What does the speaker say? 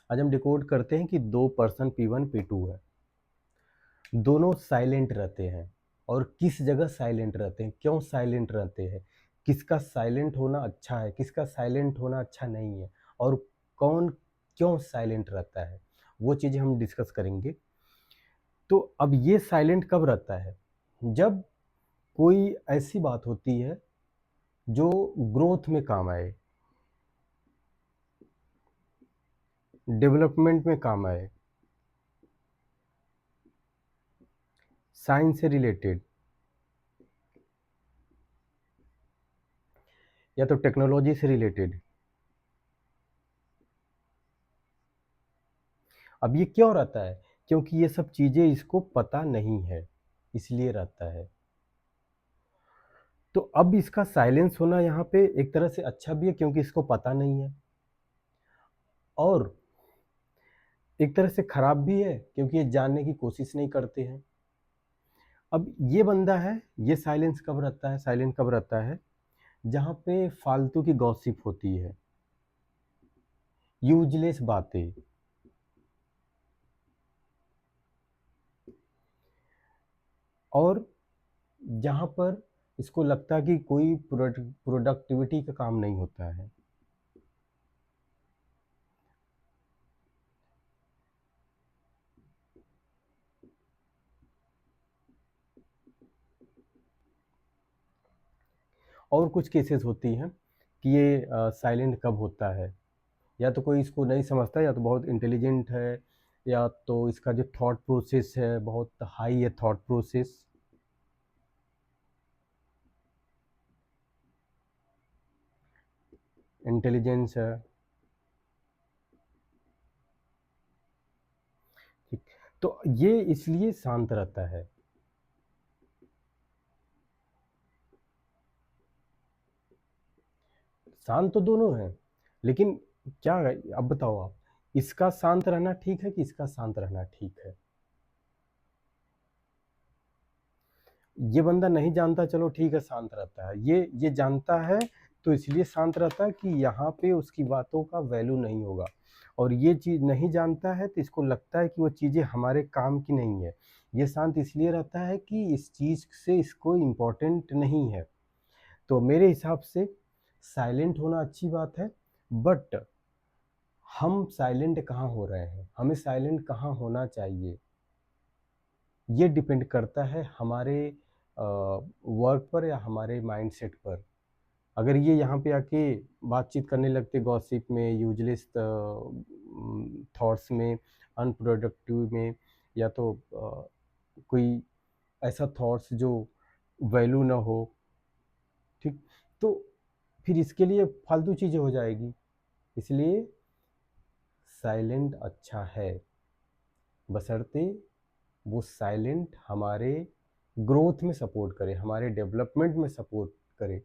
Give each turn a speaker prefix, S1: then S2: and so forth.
S1: आज हम डिकोड करते हैं कि दो पर्सन P1 P2 है, दोनों साइलेंट रहते हैं। और किस जगह साइलेंट रहते हैं, क्यों साइलेंट रहते हैं, किसका साइलेंट होना अच्छा है, किसका साइलेंट होना अच्छा नहीं है, और कौन क्यों साइलेंट रहता है, वो चीज़ें हम डिस्कस करेंगे। तो अब ये साइलेंट कब रहता है? जब कोई ऐसी बात होती है जो ग्रोथ में काम आए, डेवलपमेंट में काम आए, साइंस से रिलेटेड, या तो टेक्नोलॉजी से रिलेटेड। अब ये क्यों रहता है? क्योंकि ये सब चीज़ें इसको पता नहीं है, इसलिए रहता है। तो अब इसका साइलेंस होना यहाँ पे एक तरह से अच्छा भी है, क्योंकि इसको पता नहीं है, और एक तरह से खराब भी है, क्योंकि ये जानने की कोशिश नहीं करते हैं। अब ये बंदा है, ये साइलेंस कब रहता है, साइलेंट कब रहता है? जहाँ पे फालतू की गॉसिप होती है, यूजलेस बातें, और जहाँ पर इसको लगता है कि कोई प्रोडक्टिविटी का काम नहीं होता है। और कुछ केसेस होती हैं कि ये साइलेंट कब होता है, या तो कोई इसको नहीं समझता, या तो बहुत इंटेलिजेंट है, या तो इसका जो थॉट प्रोसेस है बहुत हाई है, थॉट प्रोसेस, इंटेलिजेंस है। ठीक, तो ये इसलिए शांत रहता है। शांत तो दोनों हैं, लेकिन क्या है, अब बताओ आप, इसका शांत रहना ठीक है कि इसका शांत रहना ठीक है? ये बंदा नहीं जानता, चलो ठीक है, शांत रहता है। ये जानता है, तो इसलिए शांत रहता है कि यहाँ पे उसकी बातों का वैल्यू नहीं होगा। और ये चीज़ नहीं जानता है, तो इसको लगता है कि वो चीज़ें हमारे काम की नहीं है। ये शांत इसलिए रहता है कि इस चीज़ से इसको इम्पोर्टेंट नहीं है। तो मेरे हिसाब से साइलेंट होना अच्छी बात है, बट हम साइलेंट कहाँ हो रहे हैं, हमें साइलेंट कहाँ होना चाहिए, ये डिपेंड करता है हमारे वर्क पर या हमारे माइंडसेट पर। अगर ये यहाँ पे आके बातचीत करने लगते गॉसिप में, यूजलेस थॉट्स में, अनप्रोडक्टिव में, या तो कोई ऐसा थॉट्स जो वैल्यू ना हो, ठीक, तो फिर इसके लिए फालतू चीज़ें हो जाएगी। इसलिए साइलेंट अच्छा है, बशर्ते वो साइलेंट हमारे ग्रोथ में सपोर्ट करे, हमारे डेवलपमेंट में सपोर्ट करे।